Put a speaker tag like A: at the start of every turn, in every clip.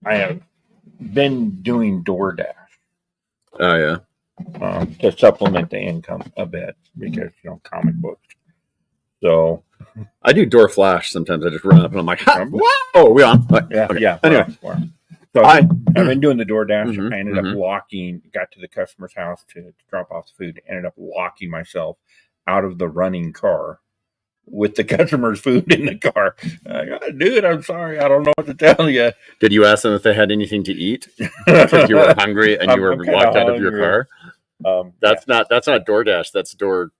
A: I have been doing DoorDash
B: Oh yeah.
A: to supplement the income a bit because comic books. So
B: I do Door Flash sometimes. I just run up and I'm like, ha, what? Oh, are we on?
A: yeah,
B: okay.
A: yeah.
B: Anyway,
A: so I've been doing the DoorDash.
B: Mhm,
A: I ended up got to the customer's house to drop off the food. Ended up locking myself out of the running car with the customer's food in the car. Dude, I'm sorry. I don't know what to tell you.
B: Did you ask them if they had anything to eat because you were hungry and you were locked out of your car? That's not DoorDash. That's Door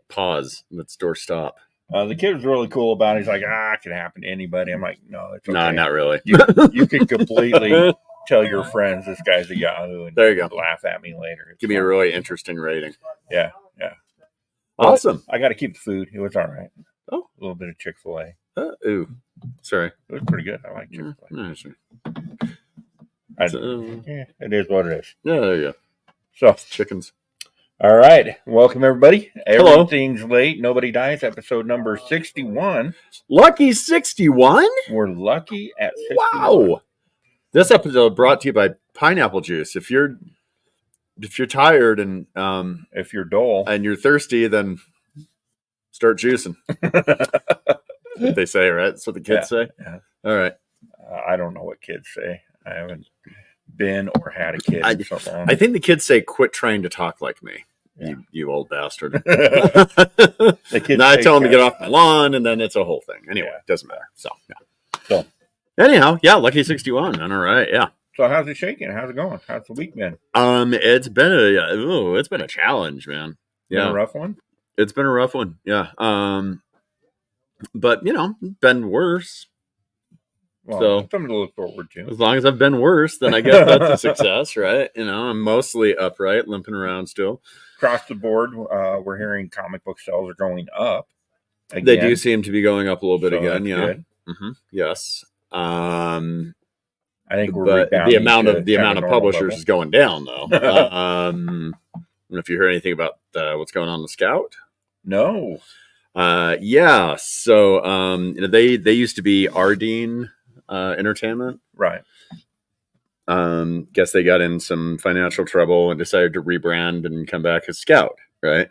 B: pause. That's Door stop.
A: The kid was really cool about it. He's like, it can happen to anybody. I'm like, no, it's okay.
B: No, not really.
A: You can completely tell your friends this guy's a Yahoo and
B: there you go.
A: Laugh at me later.
B: Give me a really interesting rating.
A: Yeah.
B: Well, awesome.
A: I got to keep the food. It was all right.
B: Oh,
A: a little bit of Chick-fil-A.
B: Ooh, sorry.
A: It was pretty good. I like Chick-fil-A. It is what it is.
B: Yeah, there you go.
A: So
B: it's chickens.
A: All right. Welcome, everybody.
B: Hello.
A: Everything's late. Nobody dies. Episode number 61.
B: Lucky 61?
A: We're lucky at 61.
B: Wow. This episode brought to you by Pineapple Juice. If you're tired and
A: if you're dull
B: and you're thirsty, then start juicing. They say, right? That's what the kids say.
A: Yeah.
B: All right.
A: I don't know what kids say. I haven't been or had a kid in so long.
B: I think the kids say, "Quit trying to talk like me, you old bastard."
A: The kids
B: now I tell them to get off my lawn, and then it's a whole thing. Anyway, it doesn't matter. So anyhow, lucky 61. All right, yeah.
A: So how's it shaking? How's it going? How's the week been?
B: It's been a challenge, man. Yeah,
A: been a rough one.
B: It's been a rough one. Yeah. But been worse.
A: Well,
B: so
A: something to look forward to.
B: As long as I've been worse, then I guess that's a success, right? I'm mostly upright, limping around still.
A: Across the board, we're hearing comic book sales are going up.
B: Again. They do seem to be going up a little bit again. Yeah.
A: Mm-hmm.
B: Yes.
A: I think we're
B: the amount of publishers level. Is going down though. I don't know if you heard anything about what's going on with Scout.
A: No.
B: Yeah. So they used to be Ardeen Entertainment,
A: right?
B: Guess they got in some financial trouble and decided to rebrand and come back as Scout, right?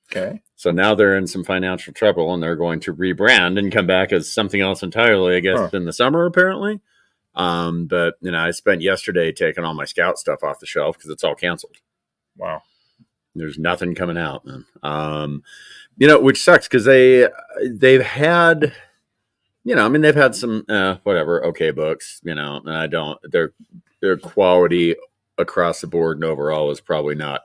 A: Okay.
B: So now they're in some financial trouble and they're going to rebrand and come back as something else entirely, I guess, in the summer, apparently. But I spent yesterday taking all my Scout stuff off the shelf because it's all canceled.
A: Wow.
B: There's nothing coming out, man. Which sucks because they've had, they've had some okay books, and their quality across the board and overall is probably not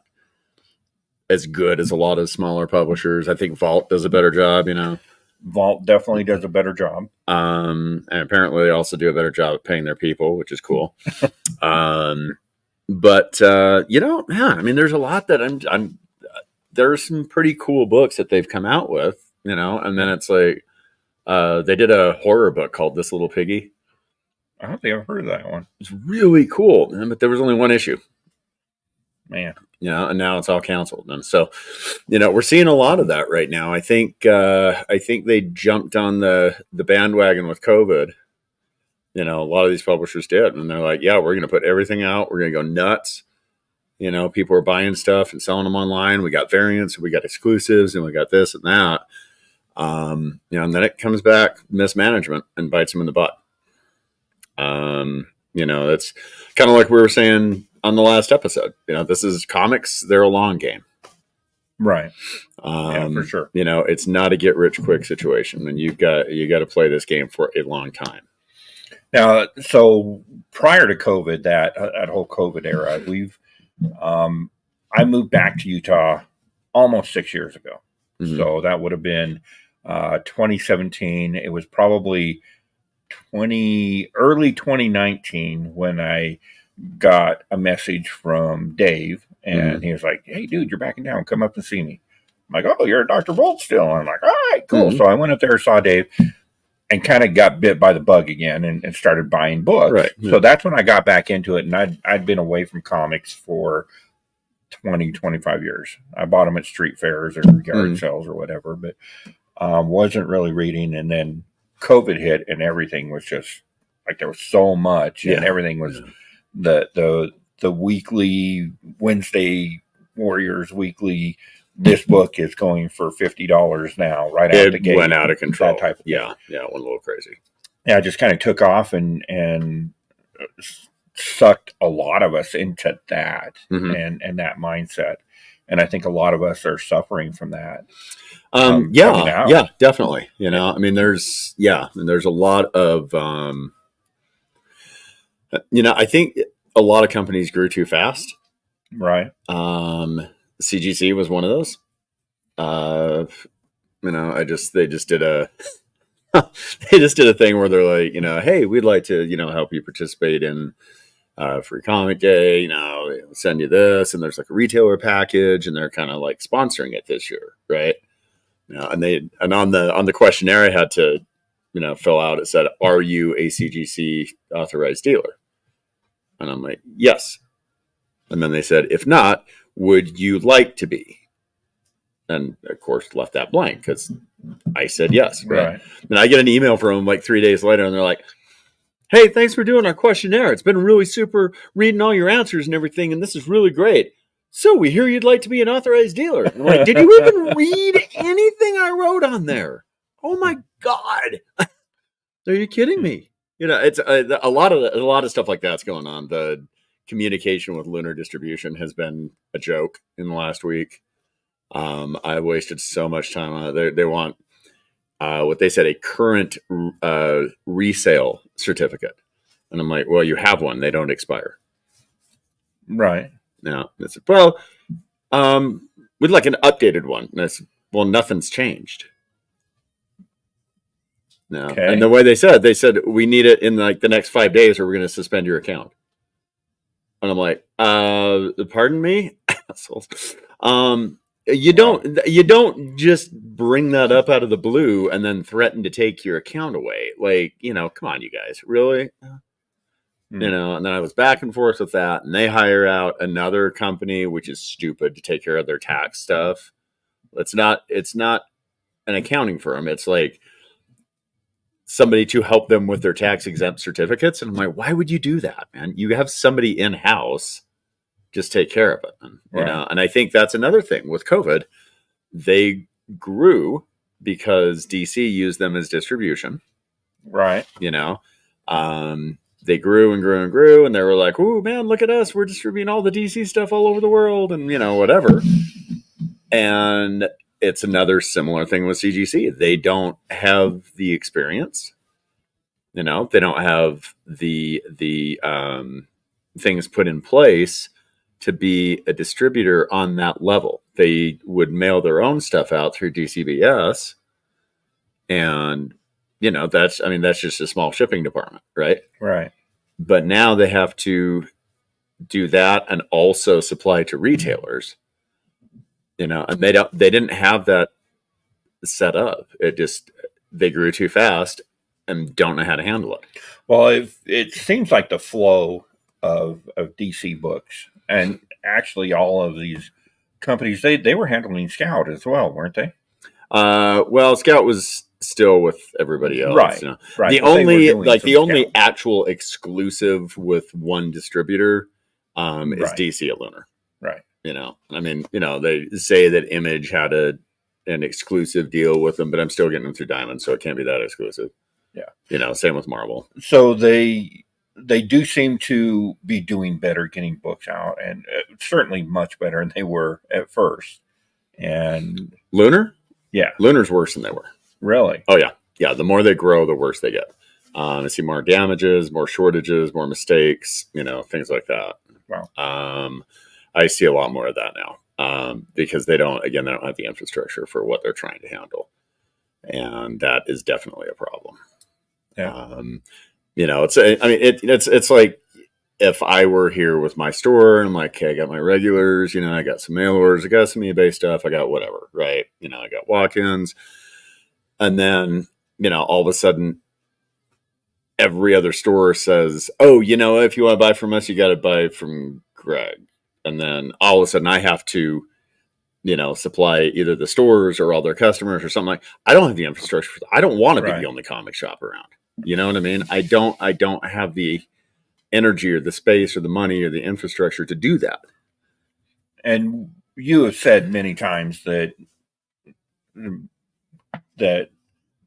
B: as good as a lot of smaller publishers. I think Vault does a better job,
A: Vault definitely does a better job.
B: And apparently they also do a better job at paying their people, which is cool. But there's a lot that there's some pretty cool books that they've come out with, and then it's like, they did a horror book called This Little Piggy.
A: I don't think I've heard of that one.
B: It's really cool, but there was only one issue.
A: Man.
B: And now it's all canceled. And so, we're seeing a lot of that right now. I think they jumped on the bandwagon with COVID. A lot of these publishers did. And they're like, yeah, we're going to put everything out. We're going to go nuts. People are buying stuff and selling them online. We got variants, we got exclusives, and we got this and that. And then it comes back mismanagement and bites them in the butt. It's kind of like we were saying on the last episode. This is comics; they're a long game,
A: right? Yeah, for sure.
B: It's not a get rich quick situation, and you got to play this game for a long time.
A: Now, so prior to COVID, that whole COVID era, I moved back to Utah almost 6 years ago. Mm-hmm. So that would have been 2017. It was probably early 2019 when I got a message from Dave, and he was like, "Hey, dude, you're backing down. Come up and see me." I'm like, "Oh, you're at Dr. Bolt still?" And I'm like, "All right, cool." Mm-hmm. So I went up there, saw Dave, and kind of got bit by the bug again and started buying books.
B: Right.
A: So that's when I got back into it, and I'd been away from comics for 25 years. I bought them at street fairs or yard sales or whatever, but wasn't really reading. And then COVID hit and everything was just like there was so much, and
B: Yeah.
A: everything was the weekly Wednesday Warriors weekly. This book is going for $50 now, right out the
B: It
A: gate.
B: went out of control.
A: That type of thing.
B: Yeah, it went a little crazy.
A: Yeah, it just kind of took off and sucked a lot of us into that and that mindset. And I think a lot of us are suffering from that. Coming out.
B: Yeah, definitely. You know, I mean, there's a lot of, I think a lot of companies grew too fast.
A: Right.
B: CGC was one of those. They just did a thing where they're like, hey, we'd like to, help you participate in Free Comic Day, send you this, and there's like a retailer package, and they're kind of like sponsoring it this year, right? And on the questionnaire I had to, fill out, it said, "Are you a CGC authorized dealer?" And I'm like, "Yes." And then they said, "If not, would you like to be?" And of course, left that blank because I said yes. Right. And I get an email from them like 3 days later, and they're like, "Hey, thanks for doing our questionnaire. It's been really super reading all your answers and everything, and this is really great. So we hear you'd like to be an authorized dealer." I'm like, "Did you even read anything I wrote on there? Oh my God. Are you kidding me?" It's a lot of stuff like that's going on. The communication with Lunar Distribution has been a joke in the last week. I wasted so much time on it. They want what they said, a current resale certificate. And I'm like, well, you have one. They don't expire.
A: Right.
B: No. It's, well, we'd like an updated one. And I said, well, nothing's changed. No. Okay. And the way they said, we need it in like the next 5 days or we're going to suspend your account. And I'm like, pardon me? You don't just bring that up out of the blue and then threaten to take your account away. Like, come on, you guys, really? And then I was back and forth with that, and they hire out another company, which is stupid, to take care of their tax stuff. It's not an accounting firm. It's like somebody to help them with their tax exempt certificates. And I'm like, why would you do that, man? You have somebody in house. Just take care of it, And I think that's another thing with COVID. They grew because DC used them as distribution,
A: right?
B: They grew and grew and grew, and they were like, "Ooh, man, look at us! We're distributing all the DC stuff all over the world," and whatever. And it's another similar thing with CGC. They don't have the experience. They don't have the things put in place to be a distributor on that level. They would mail their own stuff out through DCBS. And, that's just a small shipping department, right?
A: Right.
B: But now they have to do that and also supply to retailers, and they didn't have that set up. They grew too fast and don't know how to handle it.
A: Well, it seems like the flow of DC books, and actually all of these companies, they were handling Scout as well, weren't they?
B: Well, Scout was still with everybody else.
A: Right. Right.
B: The only actual exclusive with one distributor is DC at Lunar.
A: Right.
B: They say that Image had an exclusive deal with them, but I'm still getting them through Diamond, so it can't be that exclusive.
A: Yeah.
B: Same with Marvel.
A: So they do seem to be doing better getting books out, and certainly much better than they were at first. And
B: Lunar?
A: Yeah.
B: Lunar's worse than they were.
A: Really?
B: Oh, yeah. Yeah, the more they grow, the worse they get. I see more damages, more shortages, more mistakes, things like that.
A: Wow.
B: I see a lot more of that now because they don't have the infrastructure for what they're trying to handle. And that is definitely a problem.
A: Yeah.
B: It's like if I were here with my store and I'm like, okay, I got my regulars, I got some mail orders, I got some eBay stuff, I got whatever, right? I got walk-ins. And then, all of a sudden, every other store says, oh, if you want to buy from us, you got to buy from Greg. And then all of a sudden I have to, supply either the stores or all their customers or something like. I don't have the infrastructure. I don't want to be the only comic shop around. You know what I mean? I don't have the energy or the space or the money or the infrastructure to do that.
A: And you have said many times that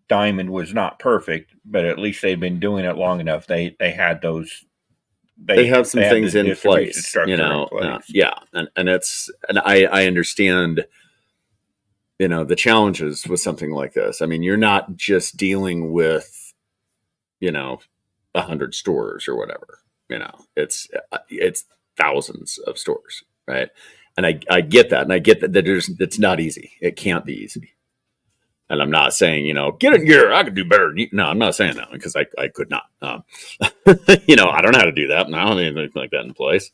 A: Diamond was not perfect, but at least they've been doing it long enough. They had those.
B: They have some
A: had
B: things
A: the
B: in
A: distribution
B: place,
A: structure
B: you
A: in
B: know.
A: place.
B: Yeah, and I understand, you know, the challenges with something like this. I mean, you're not just dealing with, you know, 100 stores or whatever. You know, it's thousands of stores, right? And I get that, and I get that it's not easy. It can't be easy. And I'm not saying, you know, get in gear. I could do better than you. No, I'm not saying that because I could not. You know, I don't know how to do that, and I don't have anything like that in place.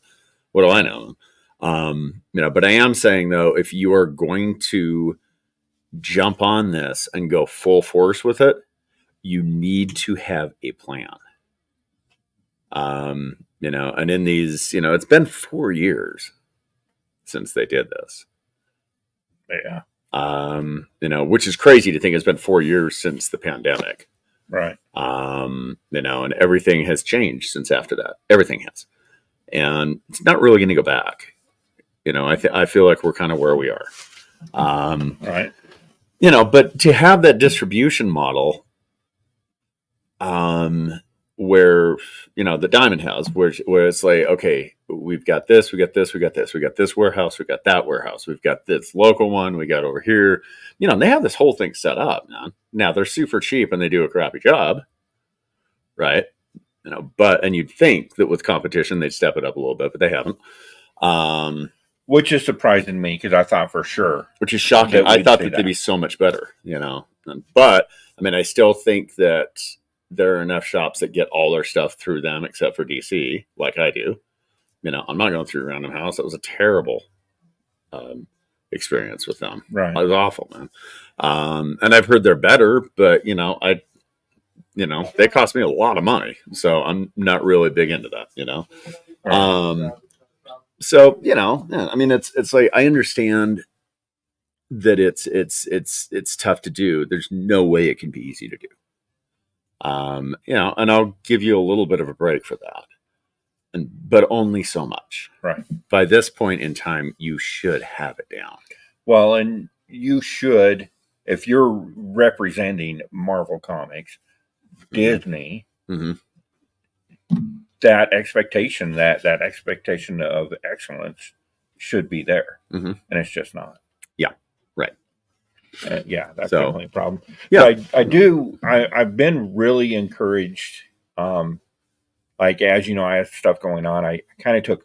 B: What do I know? You know, but I am saying though, if you are going to jump on this and go full force with it, you need to have a plan. You know, and in these, you know, it's been 4 years since they did this.
A: Yeah.
B: You know, which is crazy to think it's been 4 years since the pandemic.
A: Right.
B: You know, and everything has changed since after that. Everything has. And it's not really going to go back. You know, I feel like we're kind of where we are.
A: Right.
B: You know, but to have that distribution model, where, you know, the Diamond House, where it's like, okay, we've got this, we got this, we got this, we got this warehouse, we got that warehouse, we've got this local one, we got over here. You know, and they have this whole thing set up, man. Now they're super cheap and they do a crappy job, right? You know, and you'd think that with competition they'd step it up a little bit, but they haven't.
A: Which is surprising me because I thought for sure.
B: Which is shocking. I thought that they'd be so much better, you know. But I mean, I still think that there are enough shops that get all their stuff through them, except for DC, like I do. You know, I'm not going through Random House. It was a terrible experience with them.
A: Right.
B: It was awful, man. And I've heard they're better, but you know, they cost me a lot of money, so I'm not really big into that. You know. Right. So, you know, I mean, it's like, I understand that it's tough to do. There's no way it can be easy to do. You know, and I'll give you a little bit of a break for that, but only so much.
A: Right.
B: By this point in time, you should have it down.
A: Well, and you should, if you're representing Marvel Comics, mm-hmm. Disney, mm-hmm. that expectation of excellence should be there, mm-hmm. and it's just not.
B: Yeah, right.
A: Yeah, that's definitely a problem.
B: Yeah,
A: I've been really encouraged. Like, as you know, I have stuff going on. I kind of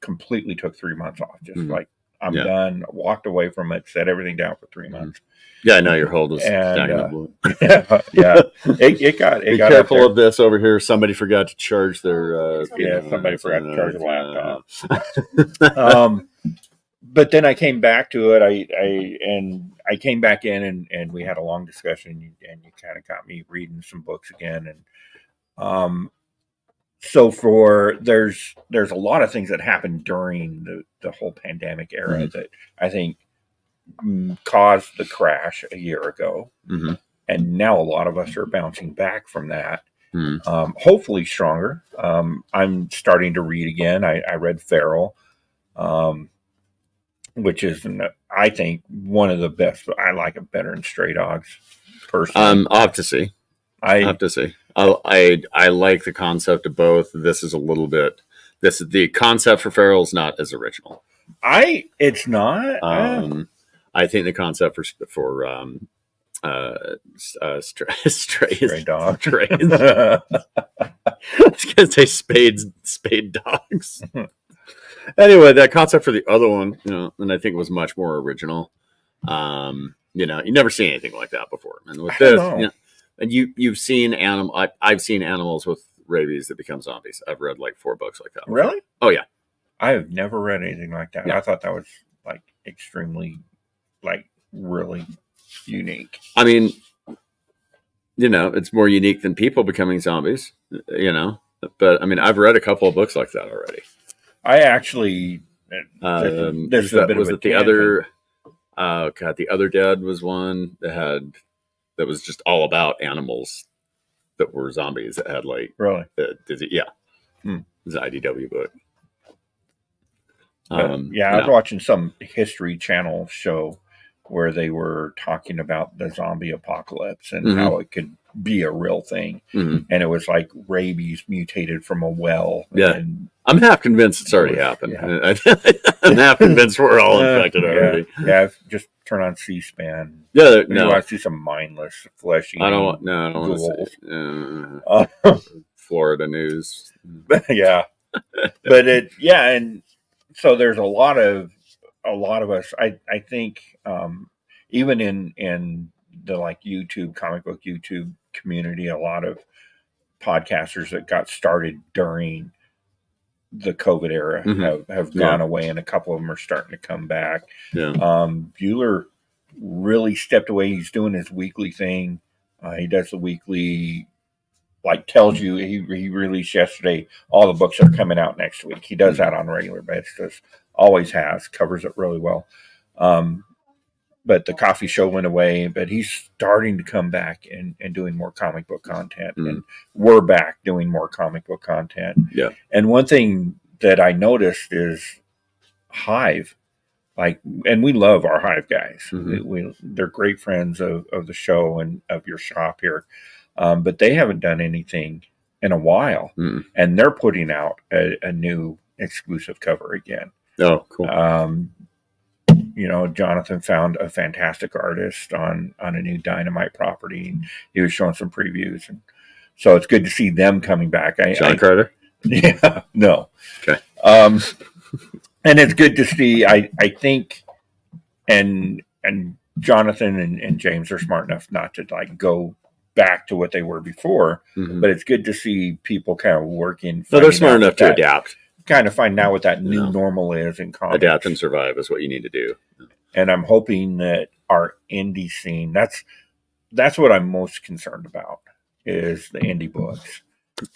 A: completely took 3 months off. Just mm-hmm. like I'm done. Walked away from it. Set everything down for 3 months.
B: Yeah, I know your hold was down.
A: Yeah. It got.
B: Be careful of this over here. Somebody forgot to charge their.
A: Somebody forgot to charge the laptop. But then I came back to it. I came back in and we had a long discussion, and you kind of got me reading some books again, and so there's a lot of things that happened during the whole pandemic era mm-hmm. that I think caused the crash a year ago, mm-hmm. and now a lot of us are bouncing back from that. Mm-hmm. Hopefully stronger. I'm starting to read again. I read Feral, which is, I think, one of the best. I like it better than Stray Dogs, personally.
B: I'll have to see. I like the concept of both. This is a little bit. The concept for Feral is not as original.
A: It's not.
B: I think the concept for stray dogs. I was gonna say spade dogs. Anyway, that concept for the other one, you know, and I think it was much more original. You know, you never seen anything like that before. And with this, you know, and you've seen I've seen animals with rabies that become zombies. I've read like 4 books like that. Before.
A: Really?
B: Oh yeah.
A: I have never read anything like that.
B: Yeah.
A: I thought that was like extremely, like really unique.
B: I mean, you know, it's more unique than people becoming zombies, you know, but I mean, I've read a couple of books like that already.
A: I actually,
B: the other, oh God, The Other Dead was one that was just all about animals that were zombies that had like
A: Really?
B: yeah,
A: Hmm.
B: it was an IDW book.
A: Yeah, I was watching some History Channel show where they were talking about the zombie apocalypse and how it could be a real thing. And it was like rabies mutated from a well.
B: Yeah.
A: And
B: I'm half convinced it's already happened.
A: Yeah.
B: I'm half convinced we're all infected already.
A: Yeah, just turn on C-SPAN.
B: Yeah,
A: You want to see some mindless, fleshy.
B: I don't want to see Florida news.
A: Yeah. But and so there's a lot of us. I think even in the like YouTube comic book YouTube community, a lot of podcasters that got started during the COVID era have gone away, and a couple of them are starting to come back.
B: Yeah.
A: Bueller really stepped away. He's doing his weekly thing. He does the weekly, like tells you he released yesterday all the books that are coming out next week. He does that on a regular basis. Always has, covers it really well. But the coffee show went away, but he's starting to come back and doing more comic book content. And we're back doing more comic book content.
B: Yeah.
A: And one thing that I noticed is Hive, and we love our Hive guys. They're great friends of the show and of your shop here. But they haven't done anything in a while. And they're putting out a new exclusive cover again.
B: Oh, cool.
A: Jonathan found a fantastic artist on a new Dynamite property. He was showing some previews, and so it's good to see them coming back.
B: John Carter?
A: Yeah, no.
B: Okay.
A: And it's good to see. I think, and Jonathan and James are smart enough not to like go back to what they were before, but it's good to see people kind of working.
B: No, they're smart enough to adapt.
A: Kind of find out what that new normal is in comics.
B: Adapt and survive is what you need to do.
A: And I'm hoping that our indie scene, that's what I'm most concerned about, is the indie books.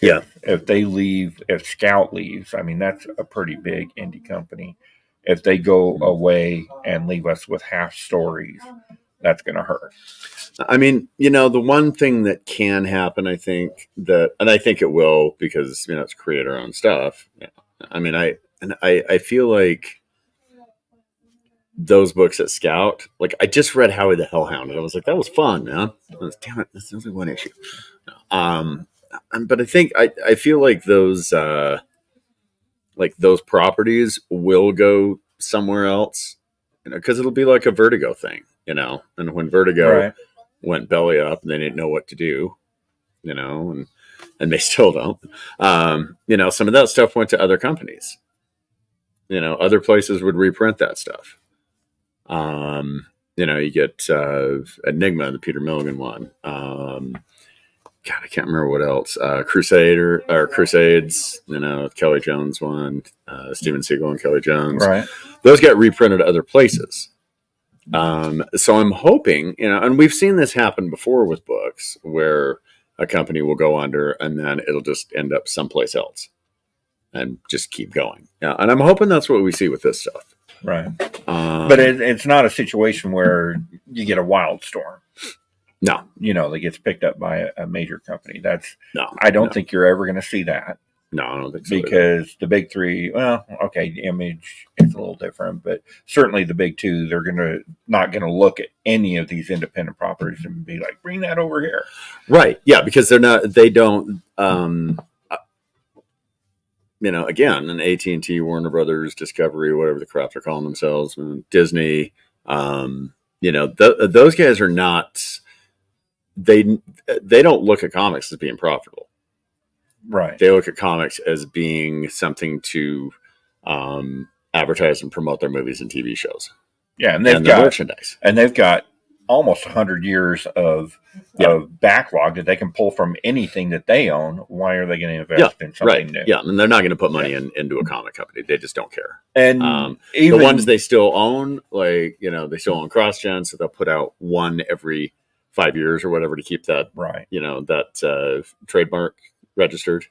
B: Yeah.
A: If they leave, if Scout leaves, I mean, that's a pretty big indie company. If they go away and leave us with half stories, that's going to hurt.
B: I mean, the one thing that can happen, I think and I think it will, because, it's creator-owned stuff. I mean, I feel like those books at Scout, like I just read Howie the Hellhound, and I was like, that was fun, man. Damn it, that's only one issue. But I think I feel like those properties will go somewhere else, because it'll be like a Vertigo thing, and when Vertigo went belly up and they didn't know what to do, and they still don't. Some of that stuff went to other companies. Other places would reprint that stuff. You get Enigma, the Peter Milligan one. God, I can't remember what else. Crusades, Kelly Jones one, Steven Seagal and Kelly Jones.
A: Right.
B: Those got reprinted other places. So I'm hoping, and we've seen this happen before with books where a company will go under and then it'll just end up someplace else and just keep going. Yeah. And I'm hoping that's what we see with this stuff.
A: Right. But it's not a situation where you get a wild storm.
B: No.
A: That gets picked up by a major company. I don't think you're ever going to see that.
B: No, I don't think so.
A: Because the big three, Image is a little different, but certainly the big two, they're not going to look at any of these independent properties and be like, bring that over here.
B: Right. Yeah. Because they don't, again, an AT&T, Warner Brothers, Discovery, whatever the crap they're calling themselves, Disney, those guys are not, they don't look at comics as being profitable.
A: Right.
B: They look at comics as being something to advertise and promote their movies and TV shows.
A: Yeah, and they've got
B: merchandise.
A: And they've got almost 100 years of backlog that they can pull from anything that they own. Why are they going to invest in something new?
B: Yeah, and they're not going to put money into a comic company. They just don't care.
A: And
B: even the ones they still own, they still own CrossGen, so they'll put out one every 5 years or whatever to keep that that trademark registered,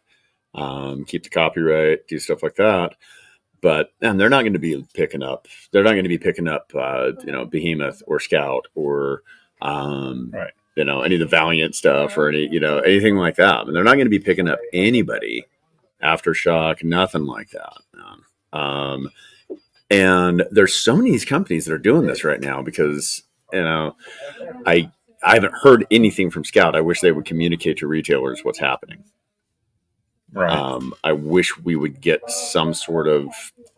B: keep the copyright, do stuff like that. But they're not going to be picking up. They're not going to be picking up, Behemoth or Scout or any of the Valiant stuff or anything like that. And they're not going to be picking up anybody, Aftershock, nothing like that. And there's so many of these companies that are doing this right now because, I haven't heard anything from Scout. I wish they would communicate to retailers what's happening.
A: Right.
B: I wish we would get some sort of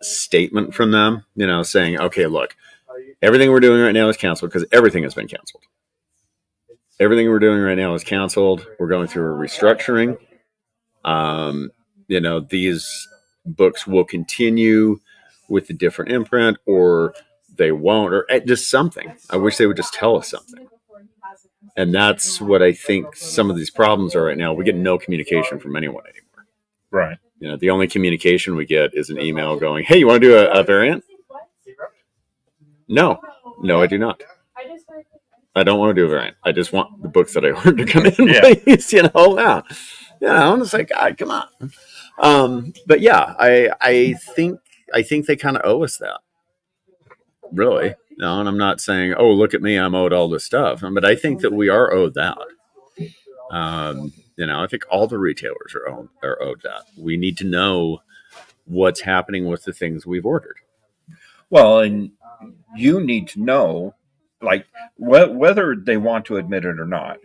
B: statement from them, saying, okay, look, everything we're doing right now is canceled because everything has been canceled. Everything we're doing right now is canceled. We're going through a restructuring. These books will continue with a different imprint, or they won't, or just something. I wish they would just tell us something. And that's what I think some of these problems are right now. We get no communication from anyone anymore.
A: Right.
B: The only communication we get is an email going, hey, you want to do a variant? No, I do not. I don't want to do a variant. I just want the books that I ordered to come in, please. And it's like, God, come on. But yeah, I think they kind of owe us that. Really. No, and I'm not saying, oh, look at me, I'm owed all this stuff. But I think that we are owed that. I think all the retailers are owed that. We need to know what's happening with the things we've ordered.
A: Well, and you need to know, like, whether they want to admit it or not,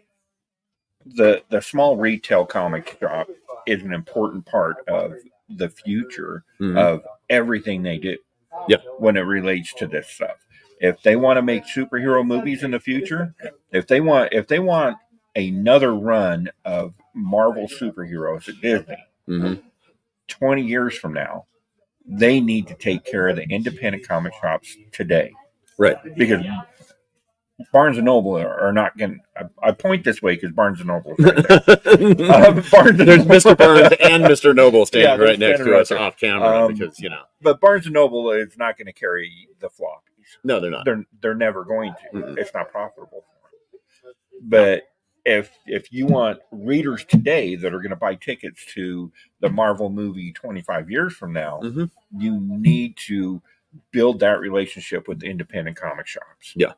A: the small retail comic shop is an important part of the future of everything they do.
B: Yeah.
A: When it relates to this stuff. If they want to make superhero movies in the future, if they want another run of Marvel superheroes at Disney, 20 years from now, they need to take care of the independent comic shops today.
B: Right.
A: Because Barnes & Noble are not going to... I point this way because Barnes & Noble is right there.
B: There's Mr. Burns and Mr. Noble standing right next to us off camera because,
A: But Barnes & Noble is not going to carry the floppies.
B: No, they're not.
A: They're never going to. Mm-mm. It's not profitable for them. But if you want readers today that are going to buy tickets to the Marvel movie 25 years from now, you need to build that relationship with independent comic shops.
B: Yeah.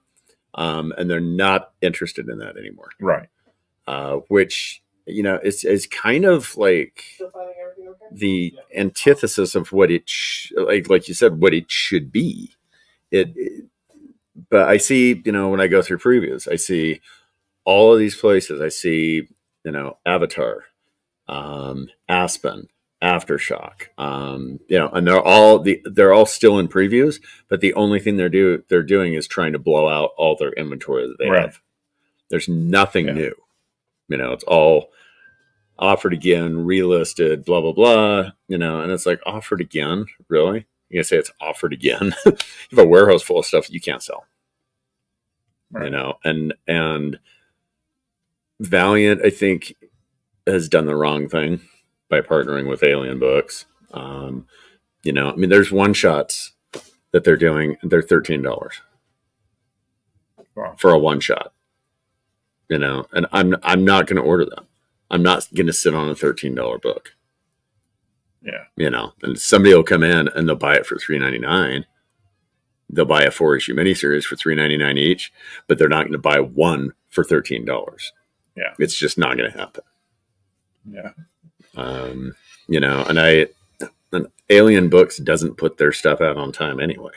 B: And they're not interested in that anymore.
A: Right.
B: Which, is kind of like the antithesis of what it, like you said, what it should be. But I see, when I go through previews, I see all of these places. I see, Avatar, Aspen, Aftershock, and they're all still in previews, but the only thing they're doing is trying to blow out all their inventory that they have. There's nothing new. It's all offered again, relisted, blah, blah, blah, and it's like, offered again? Really? You're going to say it's offered again? You have a warehouse full of stuff you can't sell. Right. And Valiant, I think, has done the wrong thing by partnering with Alien Books. There's one-shots that they're doing. They're $13 for a one-shot. And I'm not going to order them. I'm not going to sit on a $13 book.
A: Yeah.
B: And somebody will come in and they'll buy it for $3.99. They'll buy a 4-issue miniseries for $3.99 each, but they're not going to buy one for $13.
A: Yeah.
B: It's just not going to happen.
A: Yeah.
B: And Alien Books doesn't put their stuff out on time anyway.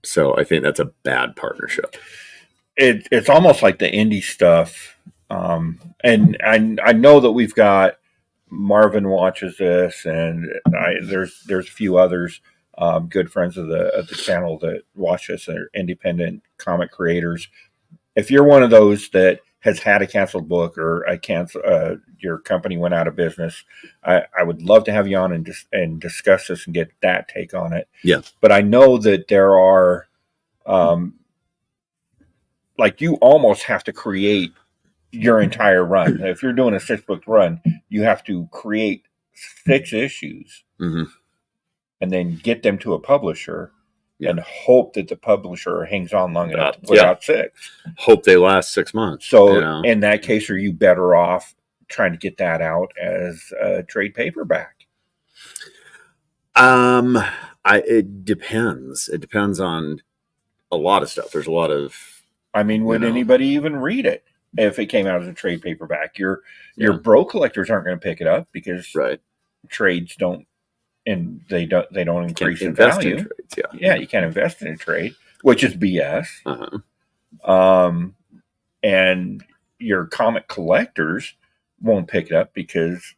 B: So I think that's a bad partnership.
A: It's almost like the indie stuff. And I know that we've got Marvin watches this, and there's a few others, good friends of the channel that watch this, are independent comic creators. If you're one of those that has had a canceled book or your company went out of business, I would love to have you on and discuss this and get that take on it.
B: Yeah.
A: But I know that there are, you almost have to create your entire run. If you're doing a 6-book run, you have to create 6 issues and then get them to a publisher and hope that the publisher hangs on long enough to put out 6.
B: Hope they last 6 months.
A: So in that case, are you better off trying to get that out as a trade paperback?
B: It depends. It depends on a lot of stuff. There's a lot of
A: I mean, would
B: You know?
A: anybody even read it if it came out as a trade paperback? Your
B: Yeah.
A: bro collectors aren't going to pick it up because
B: Right.
A: trades don't, and they don't increase in
B: invest
A: value.
B: in trades. Yeah.
A: Yeah, you can't invest in a trade, which is BS.
B: Uh-huh.
A: And your comic collectors won't pick it up because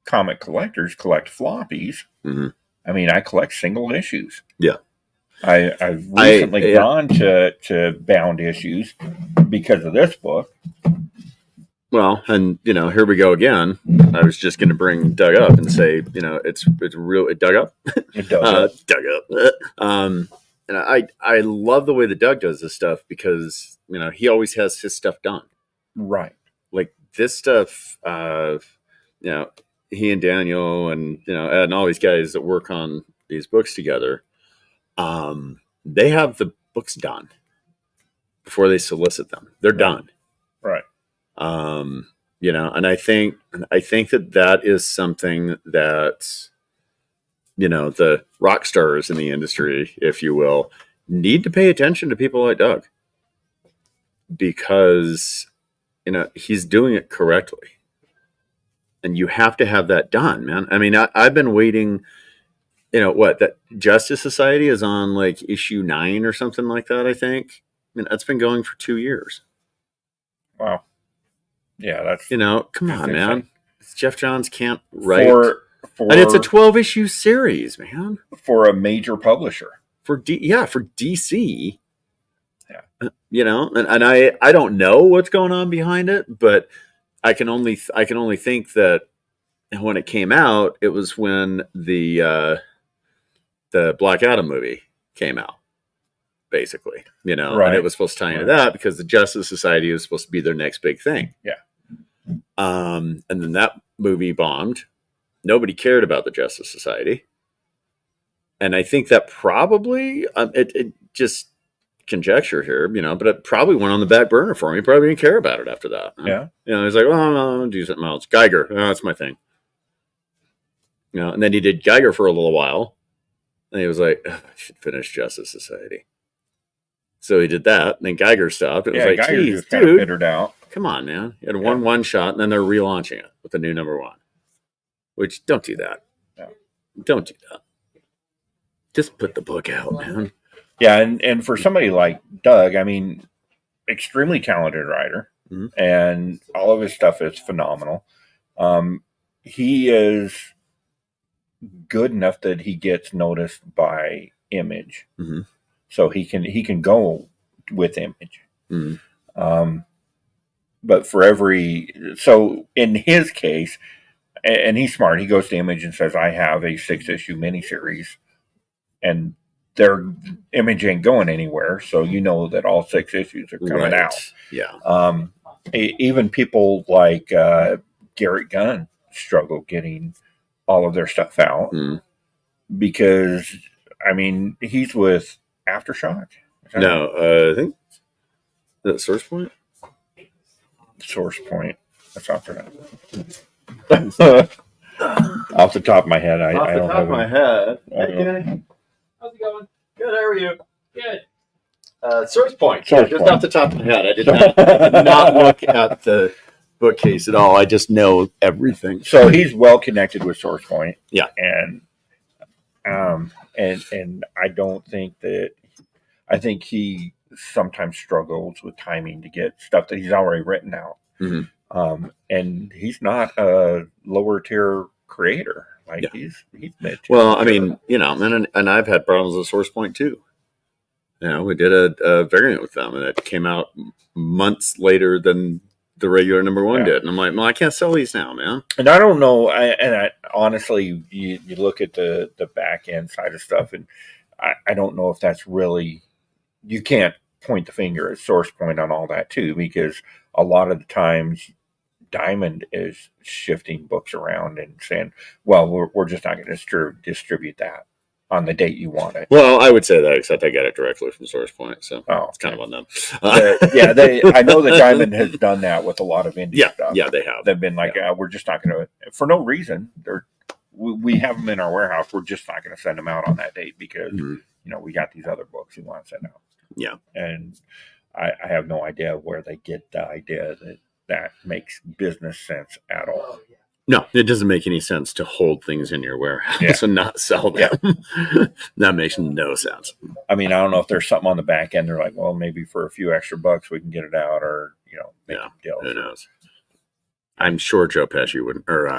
A: comic collectors collect floppies.
B: Mm-hmm.
A: I mean, I collect single issues.
B: Yeah.
A: I've recently gone to bound issues because of this book.
B: Well, and here we go again. I was just going to bring Doug up and say, it's real. It dug up.
A: It does.
B: Dug up. And I love the way that Doug does this stuff because he always has his stuff done.
A: Right.
B: Like this stuff. He and Daniel and all these guys that work on these books together. They have the books done before they solicit them. They're done.
A: Right.
B: And I think that is something that, the rock stars in the industry, if you will, need to pay attention to people like Doug because, he's doing it correctly and you have to have that done, man. I mean, I've been waiting, that Justice Society is on like issue 9 or something like that. I think, that's been going for 2 years.
A: Wow. Yeah, that's
B: come on, man. Jeff Johns can't write,
A: for
B: and it's a 12-issue series, man.
A: For a major publisher,
B: for DC. Yeah, and I don't know what's going on behind it, but I can only think that when it came out, it was when the Black Adam movie came out. Basically,
A: right.
B: And it was supposed to tie into that because the Justice Society was supposed to be their next big thing.
A: Yeah.
B: And then that movie bombed. Nobody cared about the Justice Society. And I think that probably, it just conjecture here, but it probably went on the back burner for him. He probably didn't care about it after that.
A: Yeah.
B: He's like, well, I'll do something else. Geiger, that's my thing. And then he did Geiger for a little while. And he was like, I should finish Justice Society. So he did that, and then Geiger stopped. It was like,
A: Geiger
B: geez,
A: just kind of petered out.
B: Come on, man. You had one shot, and then they're relaunching it with a new number 1. Which, don't do that.
A: No.
B: Don't do that. Just put the book out, man.
A: Yeah, and for somebody like Doug, I mean, extremely talented writer, and all of his stuff is phenomenal. He is good enough that he gets noticed by Image.
B: Mm-hmm.
A: So he can go with Image.
B: Mm-hmm.
A: But so in his case, and he's smart, he goes to Image and says, I have a 6-issue miniseries, and their Image ain't going anywhere. So that all 6 issues are coming out.
B: Yeah.
A: Even people like Garrett Gunn struggle getting all of their stuff out because, I mean, he's with Aftershock.
B: No, I think that Source Point.
A: Source Point. That's after that. Off the top of my head, I don't have
B: my head.
A: Hey,
B: how's it going? Good. How are you?
C: Good.
B: Source Point.
A: Source
B: Just
A: Point.
B: off the top of my head, I did not look at the bookcase at all. I just know everything.
A: So he's well connected with Source Point.
B: Yeah.
A: And I don't think that. I think he sometimes struggles with timing to get stuff that he's already written out.
B: Mm-hmm.
A: And he's not a lower tier creator. Like he's mid.
B: Well, I mean, and I've had problems with Source Point too. We did a variant with them, and it came out months later than the regular number 1 did. And I'm like, well, I can't sell these now, man.
A: And I don't know. I honestly, you look at the back end side of stuff, and I don't know if that's really. You can't point the finger at Source Point on all that too, because a lot of the times Diamond is shifting books around and saying, well, we're just not going to distribute that on the date you want it.
B: Well, I would say that, except I get it directly from Source Point, so it's kind of on them.
A: I know that Diamond has done that with a lot of indie stuff.
B: Yeah, they have.
A: They've been like, we're just not going to, for no reason. We have them in our warehouse. We're just not going to send them out on that date because we got these other books we want to send out.
B: Yeah,
A: and I have no idea where they get the idea that makes business sense at all.
B: No, it doesn't make any sense to hold things in your warehouse
A: Yeah.
B: and not sell them.
A: Yeah.
B: That makes no sense.
A: I mean, I don't know if there's something on the back end. They're like, well, maybe for a few extra bucks we can get it out, or make
B: Yeah,
A: a deal.
B: Who knows? I'm sure Joe Pesci wouldn't, or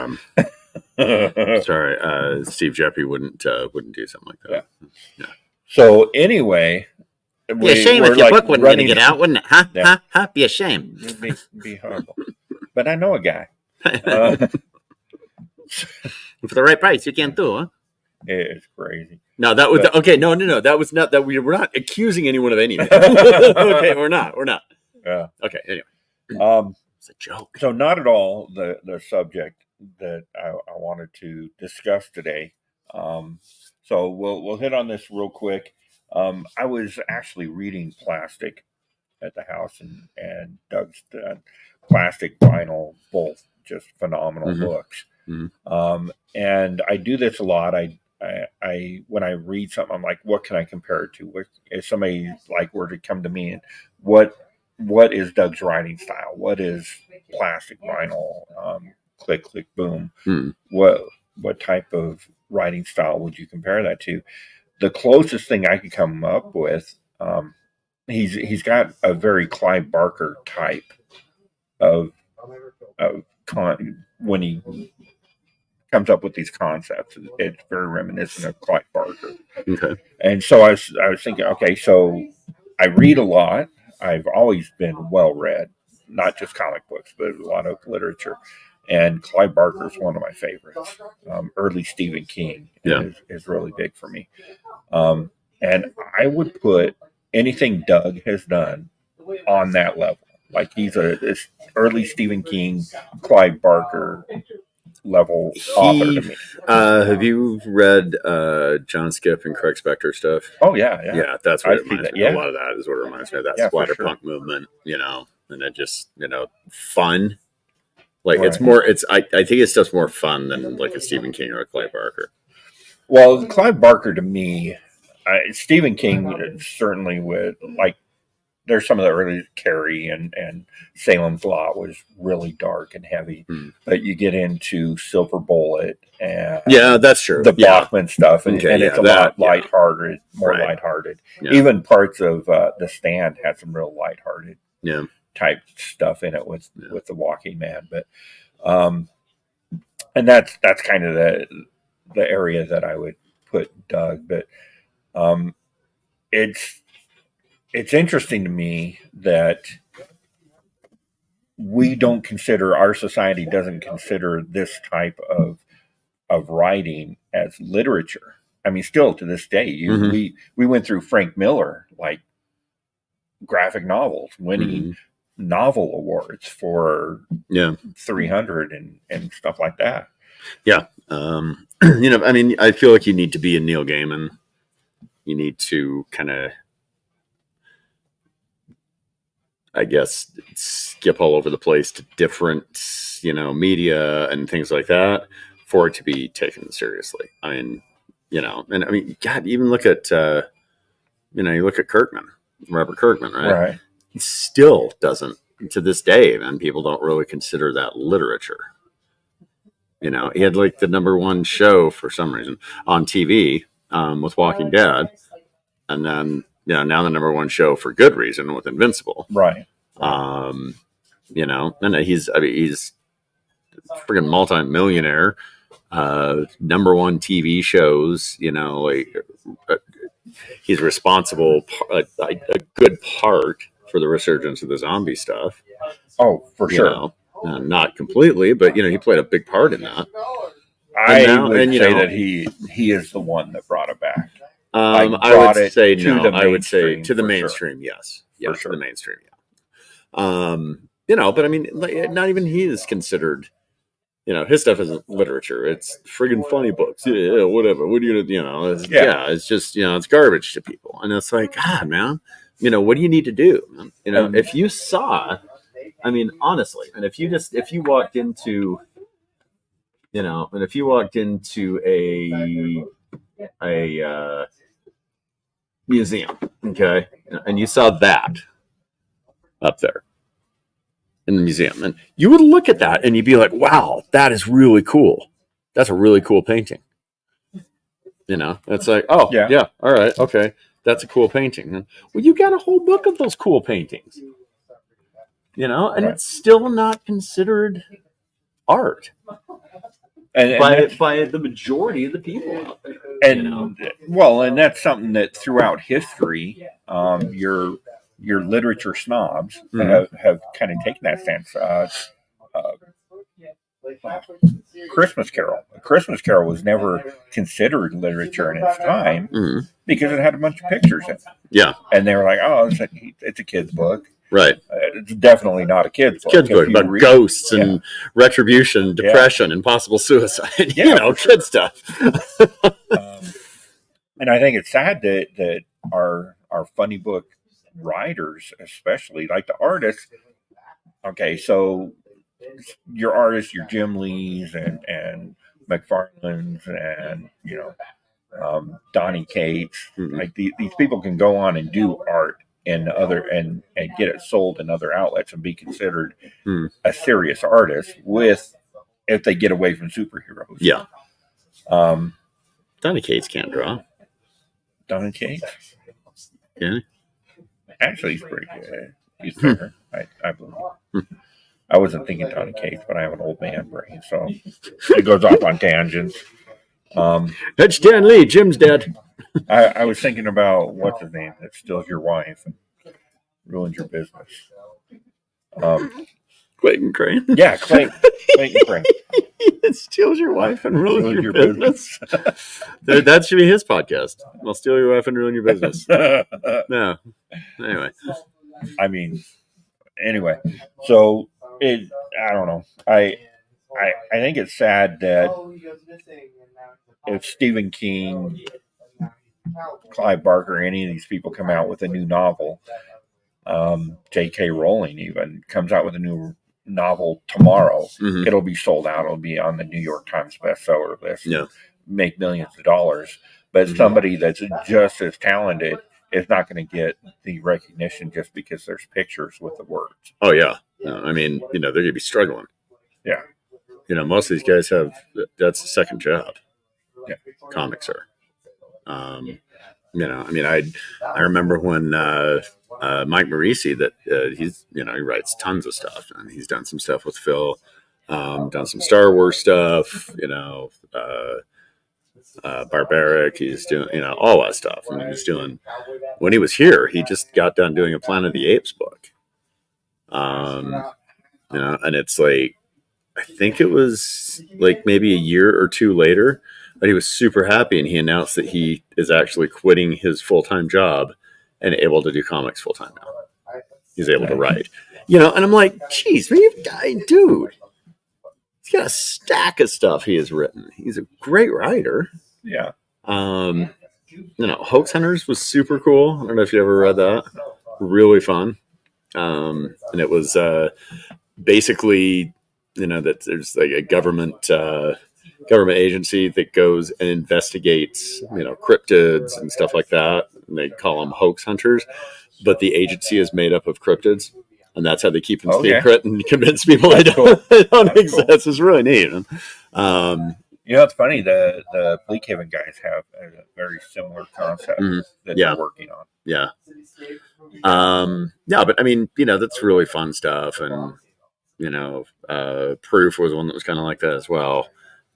B: sorry, Steve Jeffy wouldn't do something like that.
A: Yeah. So anyway,
D: be a shame if your book wouldn't get out, wouldn't it? Huh?
A: Yeah.
D: Huh? Be a shame.
A: It'd be horrible. But I know a guy.
D: For the right price, you can too, huh?
A: It's crazy.
B: No, that was okay. No. That was not that. We were not accusing anyone of anything. Okay, we're not.
A: Yeah.
B: Okay. Anyway, it's a joke.
A: So not at all the subject that I wanted to discuss today. So we'll hit on this real quick. I was actually reading Plastic at the house, and Doug's Plastic, Vinyl, both just phenomenal books.
B: Mm-hmm.
A: And I do this a lot. I when I read something, I'm like, what can I compare it to? If somebody like were to come to me and what is Doug's writing style? What is Plastic, Vinyl, Click, Click, Boom? What type of writing style would you compare that to? The closest thing I could come up with, he's got a very Clive Barker type of when he comes up with these concepts. It's very reminiscent of Clive Barker.
B: Okay.
A: And so I was thinking, okay, so I read a lot. I've always been well read, not just comic books, but a lot of literature. And Clive Barker is one of my favorites. Early Stephen King is really big for me. And I would put anything Doug has done on that level. Like he's this early Stephen King, Clive Barker level author to me.
B: Have you read John Skipp and Craig Spector stuff?
A: Oh yeah.
B: Yeah, that's what it reminds me. A lot of that is what it reminds me of. That splatterpunk movement, and it just fun. Like it's more. I think it's just more fun than like a Stephen King or a Clive Barker.
A: Well, Clive Barker to me, Stephen King certainly would like. There's some of the early Carrie and Salem's Lot was really dark and heavy, but you get into Silver Bullet and
B: that's true.
A: The Bachman stuff, and it's a lot lighthearted, more lighthearted.
B: Yeah.
A: Even parts of The Stand had some real lighthearted type stuff in it with the Walking Man, but and that's kind of the area that I would put Doug, but it's interesting to me that our society doesn't consider this type of writing as literature. I mean, still to this day, we went through Frank Miller, like graphic novels, winning novel awards for 300 and stuff like that.
B: Yeah. I mean, I feel like you need to be a Neil Gaiman. You need to kind of, I guess, skip all over the place to different, media and things like that for it to be taken seriously. I mean, and I mean, God, even look at, you look at Kirkman, Robert Kirkman, right? He still doesn't, to this day, man, people don't really consider that literature. He had like the #1 show for some reason on TV with Walking Dead. And then, now the #1 show for good reason with Invincible.
A: Right.
B: And he's freaking multi-millionaire, #1 TV shows, he's responsible a good part for the resurgence of the zombie stuff.
A: Oh, for sure.
B: Not completely, but he played a big part in that.
A: I would say that he is the one that brought it back.
B: I would say no. I would say to the
A: for
B: mainstream,
A: sure.
B: yes. Yeah, to the mainstream, but I mean, not even he is considered. His stuff isn't literature. It's friggin' funny books. Yeah, whatever. What do you? It's just it's garbage to people, and it's like, God, man. What do you need to do? If you saw, I mean, honestly, and if you walked into, and if you walked into a museum, okay, and you saw that, up there in the museum. And you would look at that and you'd be like, wow, that is really cool. That's a really cool painting. You know, it's like, oh, yeah, all right, okay. That's a cool painting. And, well, you got a whole book of those cool paintings. You know, and it's still not considered art
A: and
B: by the majority of the people out there.
A: And
B: you know?
A: Well, and that's something that throughout history, your literature snobs have kind of taken that stance. Christmas Carol. A Christmas Carol was never considered literature in its time because it had a bunch of pictures in it.
B: Yeah,
A: and they were like, "Oh, it's a kid's book."
B: Right.
A: It's definitely not a kid's book.
B: Kid's book about ghosts and retribution, depression, and possible suicide. You know, kid stuff.
A: And I think it's sad that our funny book writers, especially like the artists. Okay, so your artists, your Jim Lees and McFarlane's, and Donnie Cates, like these people can go on and do art and get it sold in other outlets and be considered a serious artist if they get away from superheroes.
B: Yeah. Donnie Cates can't draw.
A: Donnie Cates?
B: Yeah.
A: Actually, he's pretty good. He's fair. I believe. I wasn't thinking Donnie Cates, but I have an old man brain, so it goes off on tangents.
B: That's Stan Lee. Jim's dead.
A: I was thinking about what's his name that steals your wife and ruins your business.
B: Clayton Crane.
A: Yeah, Clayton Crane.
B: It steals your wife and ruins your business. That should be his podcast. I'll steal your wife and ruin your business. No. Anyway.
A: I mean, anyway. So I don't know. I think it's sad that if Stephen King, Clive Barker, any of these people come out with a new novel, J.K. Rowling even comes out with a new novel tomorrow, it'll be sold out. It'll be on the New York Times bestseller list.
B: Yeah.
A: Make millions of dollars. But somebody that's just as talented is not going to get the recognition just because there's pictures with the words.
B: Oh, yeah. No, I mean, they're going to be struggling.
A: Yeah.
B: Most of these guys that's the second job.
A: Yeah.
B: Comics are. I remember when Mike Morisi, that he writes tons of stuff, and he's done some stuff with Phil, done some Star Wars stuff, Barbaric. He's doing, all that stuff. And he's doing, when he was here, he just got done doing a Planet of the Apes book. And it's like, I think it was like maybe a year or two later, but he was super happy, and he announced that he is actually quitting his full-time job and able to do comics full-time now. He's able to write, and I'm like, geez, man, dude, he's got a stack of stuff he has written. He's a great writer.
A: Yeah.
B: Hoax Hunters was super cool. I don't know if you ever read that. Really fun. And it was basically, that there's like a government agency that goes and investigates, cryptids and stuff like that. And they call them hoax hunters, but the agency is made up of cryptids, and that's how they keep them secret and convince people they don't exist. It's really neat.
A: It's funny. The Bleak Haven guys have a very similar concept that they're working on.
B: Yeah. But I mean, that's really fun stuff. And, Proof was one that was kind of like that as well.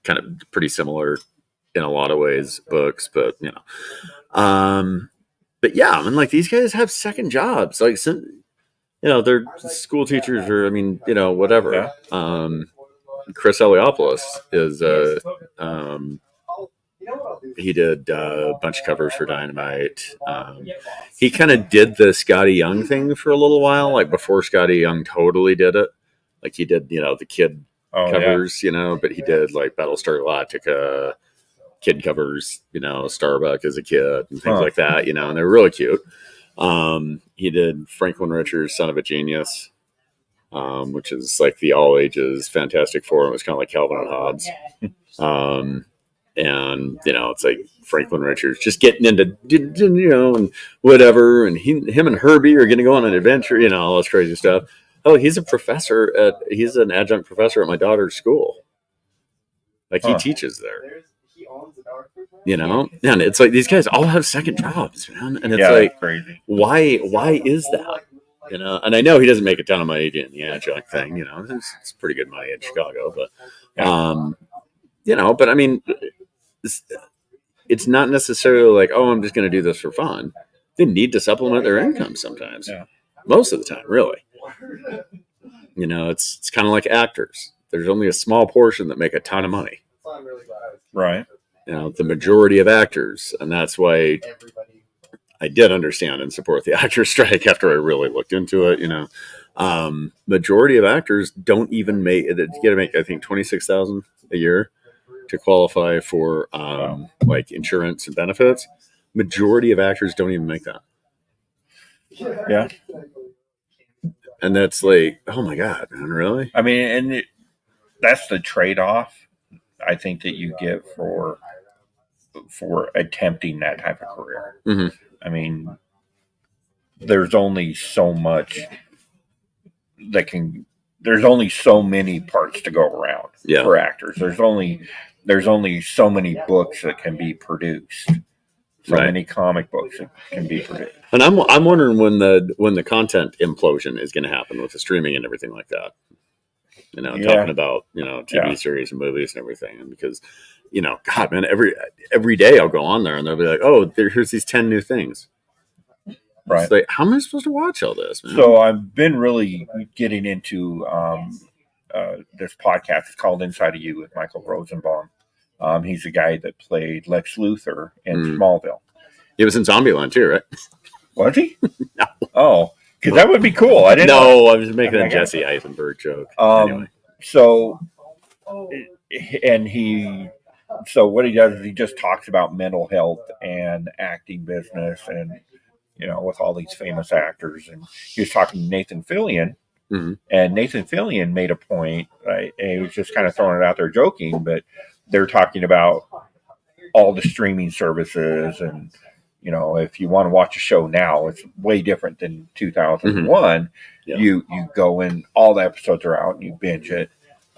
B: Kind of pretty similar in a lot of ways, books, but, but yeah, I mean, like, these guys have second jobs. Like, they're school teachers or, whatever.
A: Yeah.
B: Chris Eliopoulos is, he did a bunch of covers for Dynamite. He kind of did the Scotty Young thing for a little while, like before Scotty Young totally did it. Like he did, the kid covers, but he did like Battlestar Galactica, kid covers, Starbuck as a kid and things like that, and they're really cute. He did Franklin Richards' Son of a Genius, which is like the all ages Fantastic Four. It was kind of like Calvin and Hobbes. And, it's like Franklin Richards just getting into, and whatever. And him and Herbie are going to go on an adventure, all this crazy stuff. Oh, he's an adjunct professor at my daughter's school. Like he teaches there, and it's like these guys all have second jobs, man. And it's like,
A: crazy.
B: Why is that? And I know he doesn't make a ton of money doing the adjunct thing, it's pretty good money in Chicago, but, but I mean, it's not necessarily like, oh, I'm just going to do this for fun. They need to supplement their income sometimes. Yeah. Most of the time, really. It's kind of like actors. There's only a small portion that make a ton of money.
A: Right.
B: The majority of actors, and that's why I did understand and support the actors' strike after I really looked into it. Majority of actors don't even make. You got to make, I think, $26,000 a year to qualify for like insurance and benefits. Majority of actors don't even make that.
A: Yeah.
B: And that's like, oh my God, man, really?
A: I mean, and that's the trade-off I think that you get for attempting that type of career.
B: Mm-hmm.
A: I mean, there's only so much there's only so many parts to go around for actors. There's only so many books that can be produced. So many comic books that can be produced.
B: And I'm wondering when the content implosion is going to happen with the streaming and everything like that. Talking about TV series and movies and everything, and because God, man, every day I'll go on there and they'll be like, oh, here's these 10 new things. Right? It's like, how am I supposed to watch all this, man?
A: So I've been really getting into this podcast. It's called Inside of You with Michael Rosenbaum. He's the guy that played Lex Luthor in Smallville.
B: He was in Zombieland too, right?
A: Was he?
B: No.
A: Oh, because that would be cool. I didn't
B: know. I was making a Jesse Eisenberg joke.
A: Anyway. So what he does is he just talks about mental health and acting business and, with all these famous actors. And he was talking to Nathan Fillion.
B: Mm-hmm.
A: And Nathan Fillion made a point, right? And he was just kind of throwing it out there joking, but they're talking about all the streaming services and, if you want to watch a show now, it's way different than 2001. Mm-hmm. Yeah. You go in, all the episodes are out and you binge it,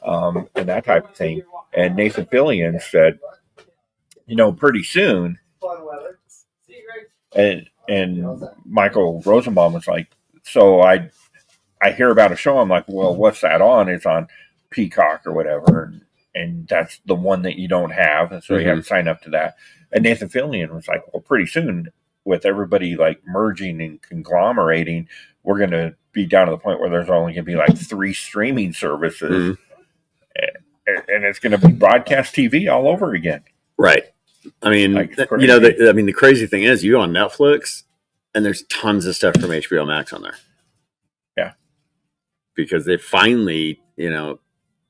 A: and that type of thing. And Nathan Fillion said, pretty soon, and Michael Rosenbaum was like, so I hear about a show. I'm like, well, what's that on? It's on Peacock or whatever. And that's the one that you don't have. And so you have to sign up to that. And Nathan Fillion was like, well, pretty soon with everybody like merging and conglomerating, we're going to be down to the point where there's only going to be like 3 streaming services. And it's going to be broadcast TV all over again.
B: Right. I mean, the crazy thing is you go on Netflix and there's tons of stuff from HBO Max on there.
A: Yeah.
B: Because they finally,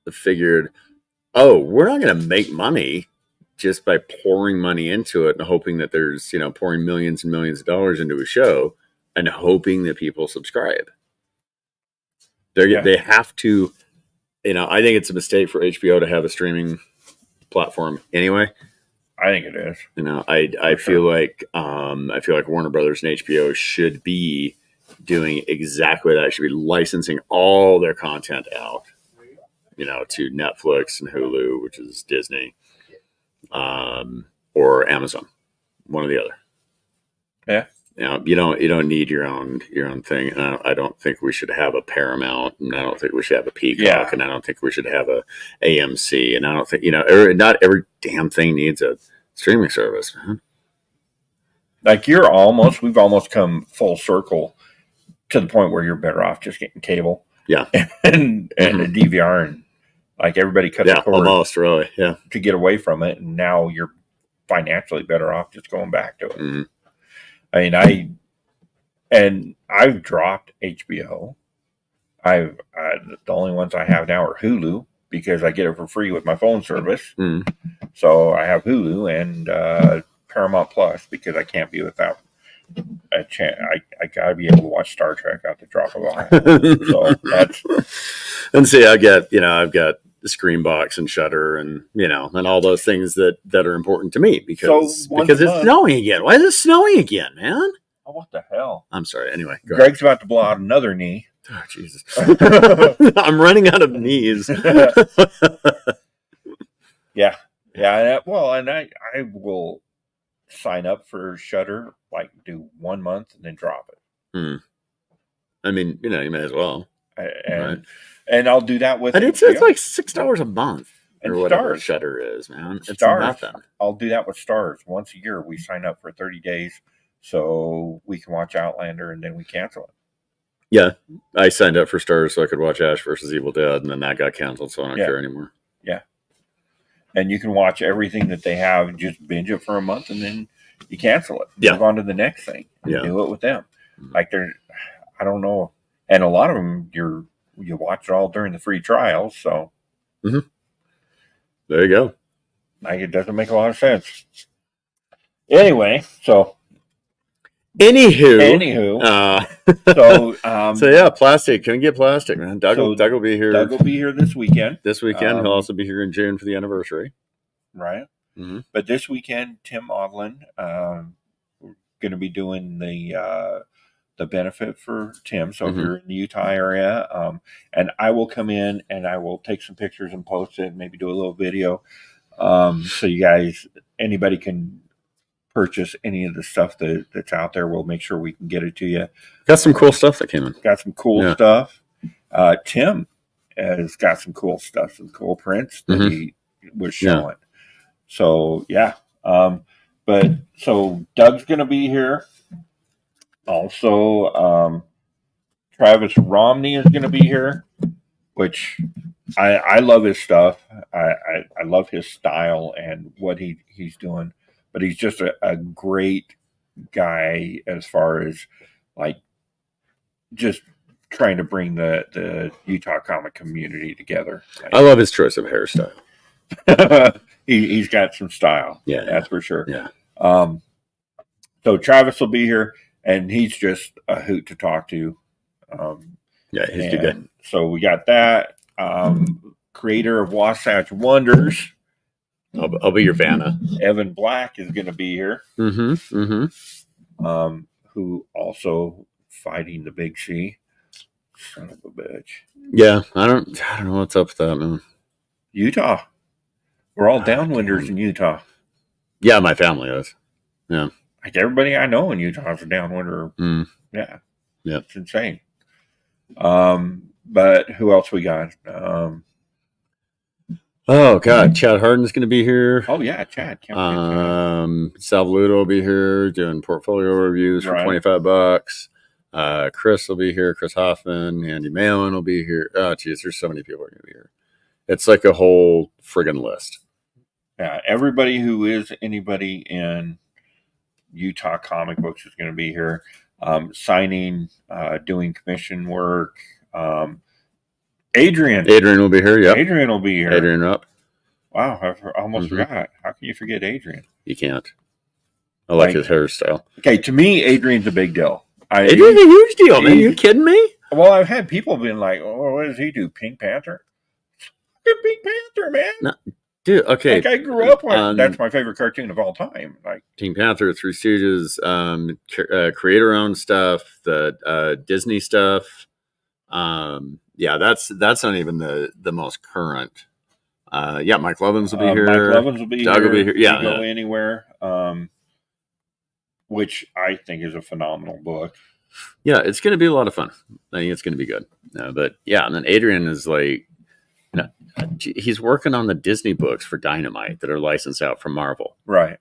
B: figured, oh, we're not going to make money just by pouring money into it and hoping that there's, pouring millions and millions of dollars into a show and hoping that people subscribe. They have to, I think it's a mistake for HBO to have a streaming platform anyway.
A: I think it is.
B: I feel like Warner Brothers and HBO should be doing exactly that. Should be licensing all their content out, to Netflix and Hulu, which is Disney, or Amazon, one or the other.
A: Yeah.
B: You don't need your own thing. And I don't think we should have a Paramount, and I don't think we should have a Peacock, and I don't think we should have a AMC, and I don't think not every damn thing needs a streaming service, man.
A: Like we've almost come full circle to the point where you're better off just getting cable, and a DVR, and like everybody cuts the cord,
B: almost really,
A: to get away from it, and now you're financially better off just going back to it.
B: Mm-hmm.
A: I mean, I've dropped HBO. The only ones I have now are Hulu because I get it for free with my phone service.
B: Mm.
A: So I have Hulu and Paramount Plus because I can't be without a chance. I gotta be able to watch Star Trek at the drop of a hat. So that's.
B: And see, I've got the Screenbox and Shutter and and all those things that are important to me because
A: So, once a
B: it's
A: month-
B: snowing again. Why is it snowing again, man?
A: Oh, what the hell?
B: I'm sorry. Anyway, go ahead.
A: Greg's about to blow out another knee.
B: Oh, Jesus. I'm running out of knees.
A: Yeah. Well, and I will sign up for Shutter, like do 1 month and then drop it.
B: I mean, you may as well.
A: And I'll do that with.
B: And it's like $6 a month
A: And
B: or whatever
A: Stars.
B: Shutter is, man. It's
A: Stars.
B: nothing.
A: I'll do that with Stars. Once a year, we sign up for 30 days so we can watch Outlander and then we cancel it.
B: Yeah, I signed up for Stars so I could watch Ash versus Evil Dead, and then that got canceled, so I don't care anymore.
A: Yeah. And you can watch everything that they have and just binge it for a month and then you cancel it.
B: Yeah.
A: Move on to the next thing.
B: Yeah.
A: Do it with them. Like I don't know. And a lot of them, you watch it all during the free trials. So
B: there you go.
A: like it doesn't make a lot of sense. Anyway, so
B: Anywho,
A: so
B: yeah, plastic. Can we get plastic, man? Doug will be here.
A: Doug will be here this weekend.
B: This weekend. He'll also be here in June for the anniversary.
A: Right.
B: Mm-hmm.
A: But this weekend, Tim Odlin, we're going to be doing the benefit for Tim. So if you're in the Utah area, and I will come in and I will take some pictures and post it, maybe do a little video, so you guys, anybody can purchase any of the stuff that's out there. We'll make sure we can get it to you.
B: Got some cool stuff that came in.
A: Got some cool stuff. Tim has got some cool stuff, some cool prints that he was showing. So but so Doug's gonna be here. Also, Travis Romney is gonna be here, which I love his stuff. I love his style and what he's doing. But he's just a great guy as far as like just trying to bring the Utah comic community together.
B: I love his choice of hairstyle.
A: He's got some style.
B: Yeah,
A: that's for sure.
B: Yeah.
A: So Travis will be here, and he's just a hoot to talk to.
B: Yeah, he's good.
A: So we got that. Creator of Wasatch Wonders.
B: I'll be your Vanna.
A: Evan Black is going to be here. Who also fighting the Big C. Son of a bitch.
B: Yeah, I don't know what's up with that, man.
A: Utah. We're all downwinders in Utah.
B: Yeah, my family is. Yeah.
A: Like everybody I know in Utah is a downwinder. Yeah. It's insane. But who else we got?
B: Oh God, Chad Harden's going to be here.
A: Oh yeah, Chad.
B: Sal Valuto will be here doing portfolio reviews for $25. Chris will be here. Chris Hoffman, Andy Malin will be here. Oh geez, there's so many people are going to be here. It's like a whole friggin' list.
A: Yeah, everybody who is anybody in Utah comic books is going to be here. Signing, doing commission work. Adrian
B: will be here. Yeah,
A: Adrian will be here.
B: Adrian Rupp.
A: Wow, I almost forgot. How can you forget Adrian?
B: You can't. I like his hairstyle.
A: Okay, to me, Adrian's a big deal.
B: Adrian's a huge deal, man. Are you kidding me?
A: Well, I've had people being like, "Oh, what does he do? Pink Panther? Pink Panther, man."
B: No, dude, okay.
A: Like I grew up with that's my favorite cartoon of all time. Like
B: Pink Panther, Three Stooges, creator-owned stuff, the Disney stuff. Yeah, that's not even the most current. Mike Lovins will be here.
A: Mike Lovins will be
B: Doug
A: here.
B: will be here. Yeah,
A: Go Anywhere, which I think is a phenomenal book.
B: Yeah, it's going to be a lot of fun. I think it's going to be good. But yeah, and then Adrian is like, he's working on the Disney books for Dynamite that are licensed out from Marvel.
A: Right.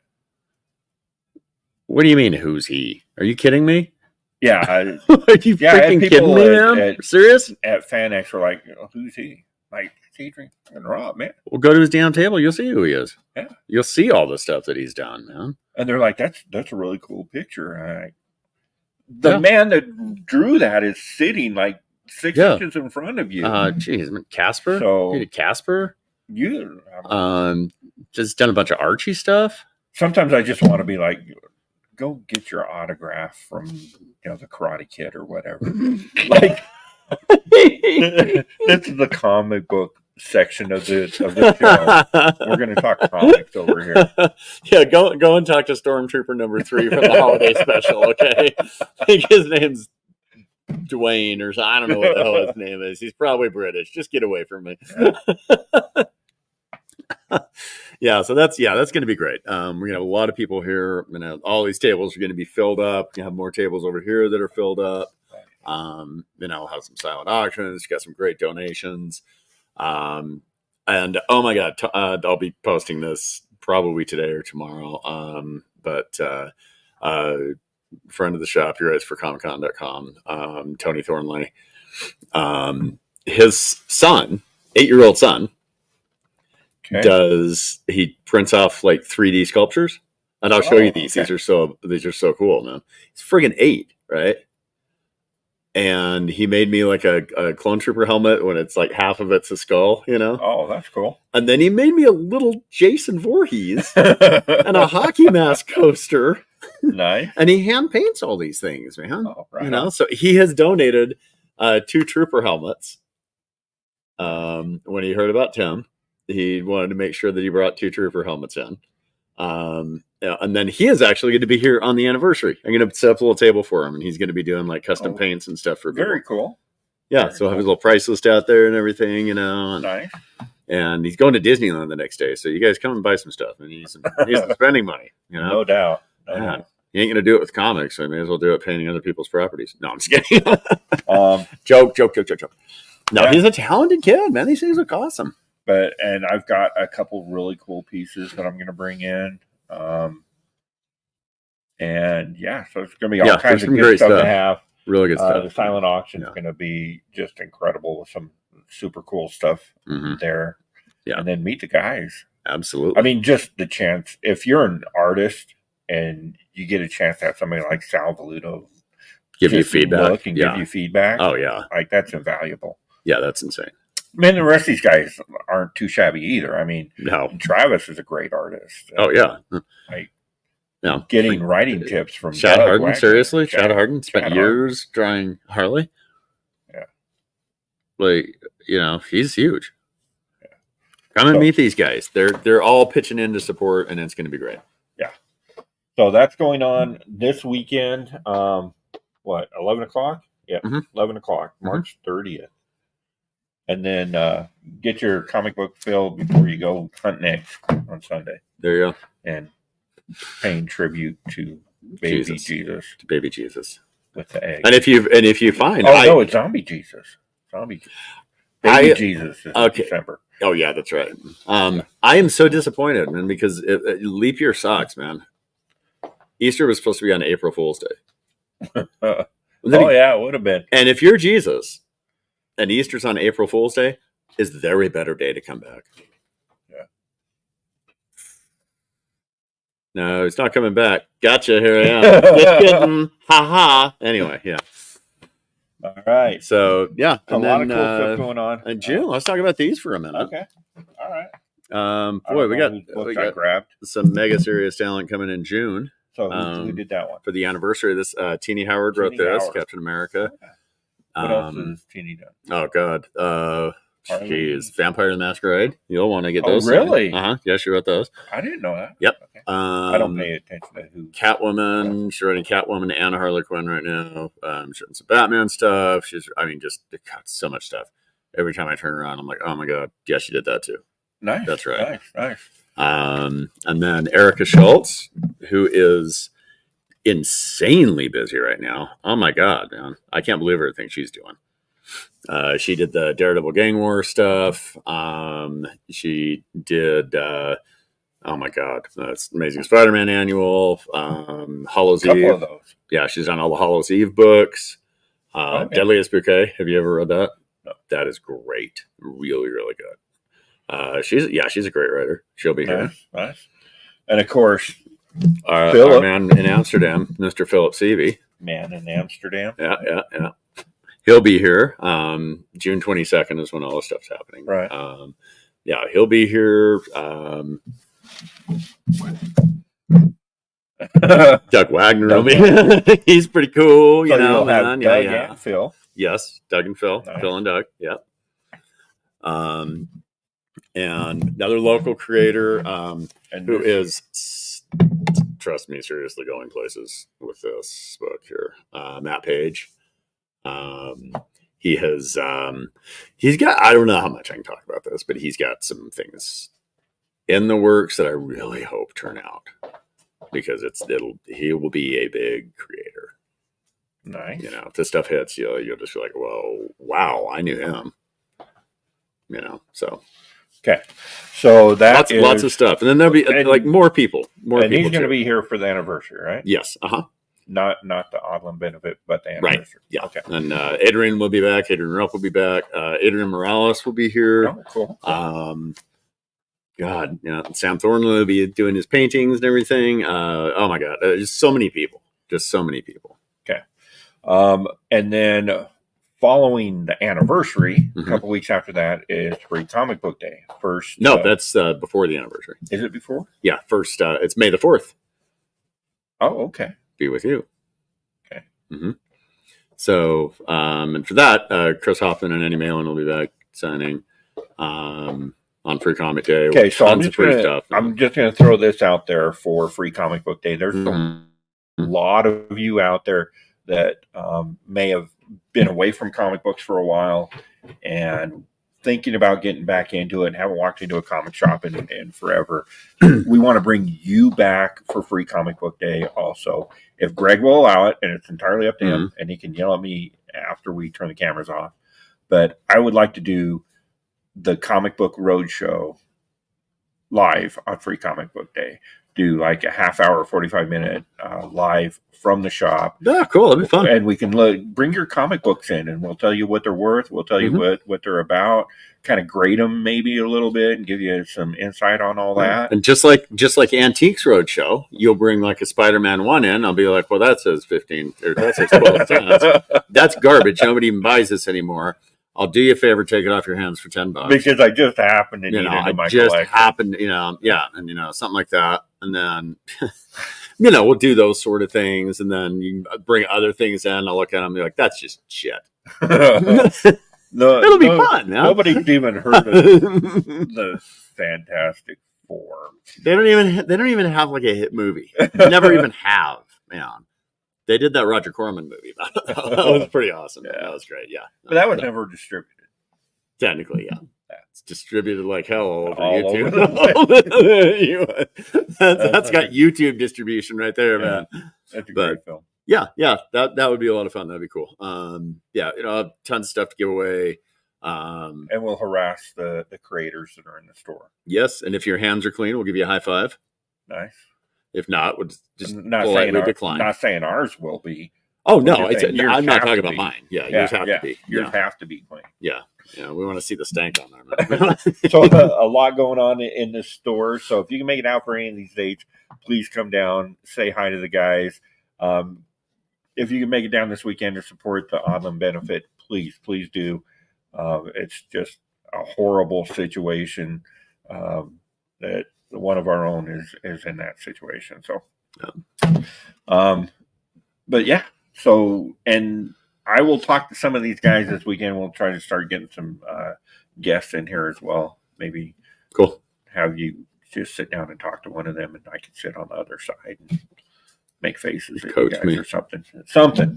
B: What do you mean? Who's he? Are you kidding me?
A: Yeah.
B: Are you freaking kidding me, man? Serious?
A: At FanX were like, who's he? Like, it's Adrian and Rob, man.
B: Well, go to his damn table. You'll see who he is.
A: Yeah.
B: You'll see all the stuff that he's done, man.
A: And they're like, that's a really cool picture. The man that drew that is sitting like 6 inches in front of you.
B: Geez, Casper.
A: So
B: Casper.
A: You
B: just done a bunch of Archie stuff.
A: Sometimes I just want to be like, go get your autograph from the Karate Kid or whatever. Like this is the comic book section of the show. We're going to talk comics over here.
B: Yeah, go and talk to Stormtrooper number 3 from the holiday special. Okay, I think his name's Dwayne or I don't know what the hell his name is. He's probably British. Just get away from me. Yeah, so that's going to be great. We're gonna have a lot of people here. All these tables are going to be filled up. You have more tables over here that are filled up. We'll have some silent auctions. Got some great donations. And oh my God, I'll be posting this probably today or tomorrow. But friend of the shop, he writes for comiccon.com, Tony Thornley. His son, 8-year-old son, he prints off like 3D sculptures, and I'll show you these. Okay. These are so cool, man. He's friggin' 8, right? And he made me like a clone trooper helmet when it's like half of it's a skull,
A: Oh, that's cool.
B: And then he made me a little Jason Voorhees and a hockey mask coaster.
A: Nice.
B: And he hand paints all these things, man.
A: Oh, right.
B: So he has donated 2 trooper helmets. When he heard about Tim, he wanted to make sure that he brought 2 trooper helmets in. And then he is actually going to be here on the anniversary. I'm going to set up a little table for him, and he's going to be doing like custom paints and stuff for people.
A: Very cool.
B: Yeah, so have his little price list out there and everything, And,
A: nice.
B: And he's going to Disneyland the next day, so you guys come and buy some stuff. And he's spending money,
A: No doubt.
B: He ain't going to do it with comics, so he may as well do it painting other people's properties. No, I'm just kidding. Joke. No, he's a talented kid, man. These things look awesome.
A: And I've got a couple really cool pieces that I'm going to bring in. And yeah, so it's going to be all kinds of good stuff to have.
B: Really good stuff.
A: The silent auction is going to be just incredible with some super cool stuff there.
B: Yeah.
A: And then meet the guys.
B: Absolutely.
A: I mean, just the chance. If you're an artist and you get a chance to have somebody like Sal Valuto
B: give you feedback
A: give you feedback.
B: Oh, yeah.
A: Like, that's invaluable.
B: Yeah, that's insane.
A: Man, the rest of these guys aren't too shabby either. I mean,
B: no.
A: Travis is a great artist.
B: Oh, yeah.
A: Getting writing tips from
B: Chad
A: Doug
B: Harden.
A: Wagner.
B: Seriously? Chad Harden spent years drawing Harley?
A: Yeah.
B: Like, he's huge. Yeah. Come and meet these guys. They're all pitching in to support, and it's going to be great.
A: Yeah. So that's going on this weekend. 11 o'clock? Yeah, 11 o'clock, March 30th. And then get your comic book filled before you go hunt next on Sunday.
B: There you go.
A: And paying tribute to baby Jesus.
B: To baby Jesus.
A: With the egg.
B: And if you find
A: no, it's zombie Jesus. Baby Jesus is in December.
B: Oh yeah, that's right. I am so disappointed, man, because leap year sucks, man. Easter was supposed to be on April Fool's Day.
A: Yeah, it would have been.
B: And if you're Jesus and Easter's on April Fool's Day, is there a better day to come back?
A: Yeah.
B: No, it's not coming back. Gotcha, here I am. Just kidding. Ha. Anyway, yeah.
A: All right.
B: So, yeah.
A: A lot of cool stuff going on.
B: And June, let's talk about these for a minute.
A: Okay. All right.
B: Boy, we got
A: grabbed
B: some mega serious talent coming in June.
A: So who did that one?
B: For the anniversary of this, Teenie Howard wrote this, Captain America.
A: What else has Teenie done?
B: Oh, God. Jeez. Vampire the Masquerade. You'll want to get those.
A: Really?
B: Uh-huh. Yeah, she wrote those.
A: I didn't know that.
B: Yep.
A: Okay. I don't pay attention to who.
B: Catwoman. She's writing Catwoman and Harley Quinn right now. She's writing some Batman stuff. Just got so much stuff. Every time I turn around, I'm like, oh, my God. Yeah, she did that, too.
A: Nice.
B: That's right.
A: Nice.
B: And then Erica Schultz, who is insanely busy right now. Oh my God, man. I can't believe everything she's doing. She did the Daredevil Gang War stuff. She did, oh my God, that's Amazing Spider-Man Annual, Hallows Eve.
A: Of those.
B: Yeah, she's done all the Hallows Eve books. Deadliest Bouquet. Have you ever read that?
A: No.
B: That is great. Really, really good. She's a great writer. She'll be here.
A: Nice. And of course,
B: our man in Amsterdam, Mr. Philip Seavey.
A: Man in Amsterdam.
B: Yeah. He'll be here. June 22nd is when all this stuff's happening.
A: Right.
B: He'll be here. Doug Wagner. He's pretty cool,
A: so
B: man.
A: Doug and Phil.
B: Yes, Doug and Phil.
A: Nice.
B: Phil and Doug. Yeah. and another local creator
A: And
B: who
A: this-
B: is, trust me, seriously going places with this book here. Matt Page. He has, he's got, I don't know how much I can talk about this, but he's got some things in the works that I really hope turn out, because he will be a big creator.
A: nice.
B: You know, if this stuff hits, you'll just be like, whoa, wow, I knew him. You know, so
A: Okay, so that
B: lots of stuff, and then there'll be like more people.
A: And he's going to be here for the anniversary, right?
B: Yes,
A: Not the Odland benefit, but the
B: Right.
A: anniversary.
B: Yeah.
A: Okay.
B: And Adrian will be back. Adrian Rupp will be back. Adrian Morales will be here.
A: Oh, cool.
B: God, Sam Thornley will be doing his paintings and everything. Oh my God, just so many people. Just so many people.
A: And then following the anniversary,
B: Mhm.
A: a couple weeks after that is Free Comic Book Day. First,
B: No, that's before the anniversary.
A: is it before?
B: Yeah, first. It's May the 4th.
A: Oh, okay.
B: Be with you.
A: Okay.
B: Mm-hmm. So, and for that, Chris Hoffman and Eddie Malin will be back signing on Free Comic Day.
A: Okay, so I'm
B: Tons
A: just
B: of free
A: gonna
B: stuff.
A: throw this out there for Free Comic Book Day. There's
B: Mhm.
A: a lot of you out there that may have been away from comic books for a while and thinking about getting back into it and haven't walked into a comic shop in forever. We want to bring you back for Free Comic Book Day also. If Greg will allow it, and it's entirely up to him, and he can yell at me after we turn the cameras off. But I would like to do the Comic Book Roadshow live on Free Comic Book Day. Do like a half hour, 45-minute live from the shop.
B: Yeah, cool. That'd be fun.
A: And we can bring your comic books in, and we'll tell you what they're worth. We'll tell you what they're about, kind of grade them maybe a little bit and give you some insight on all that.
B: And just like Antiques Roadshow, you'll bring like a Spider-Man 1 in. I'll be like, well, that says 15 or that says 12 cents. That's garbage. Nobody even buys this anymore. I'll do you a favor, take it off your hands for $10.
A: Because I just happened to need it in my collection.
B: Happened, and something like that. And then, we'll do those sort of things. And then you can bring other things in. I'll look at them and be like, that's just shit. It'll be fun. Yeah?
A: Nobody's even heard of the Fantastic Four.
B: They don't even have like a hit movie. Never even have, man. They did that Roger Corman movie. That was pretty awesome.
A: Yeah.
B: That was great. Yeah.
A: But that was never distributed.
B: Technically, yeah. It's distributed like hell all over
A: All
B: YouTube.
A: over
B: That's got YouTube distribution right there,
A: Yeah.
B: man.
A: That's a
B: But-
A: great film.
B: Yeah, that would be a lot of fun. That'd be cool. Tons of stuff to give away.
A: And we'll harass the creators that are in the store.
B: Yes, and if your hands are clean, we'll give you a high five.
A: Nice.
B: If not, we'll just
A: Not saying,
B: politely decline.
A: not saying ours will be.
B: Oh
A: We're
B: no,
A: just saying yours
B: I'm not
A: have
B: talking
A: to
B: about
A: be.
B: mine. Yeah, yours have to be.
A: Yours have to be clean.
B: Yeah, we want to see the stank on there, man.
A: So a lot going on in this store. So if you can make it out for any of these dates, please come down, say hi to the guys. If you can make it down this weekend to support the Odland benefit, please do. It's just a horrible situation that one of our own is in that situation. So, but yeah. So, and I will talk to some of these guys this weekend. We'll try to start getting some guests in here as well. Maybe
B: Cool.
A: have you just sit down and talk to one of them, and I can sit on the other side and make faces at you
B: Coach
A: guys
B: me.
A: or something.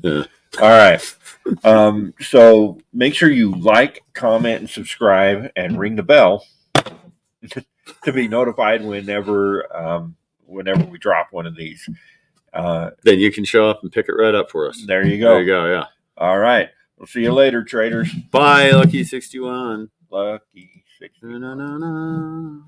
B: Yeah.
A: All right. So make sure you like, comment, and subscribe, and ring the bell to be notified whenever we drop one of these.
B: Then you can show up and pick it right up for us.
A: There you go.
B: There you go. Yeah.
A: All right. We'll see you later, traders.
B: Bye, Lucky 61.
A: Lucky 60.
B: Na, na, na, na.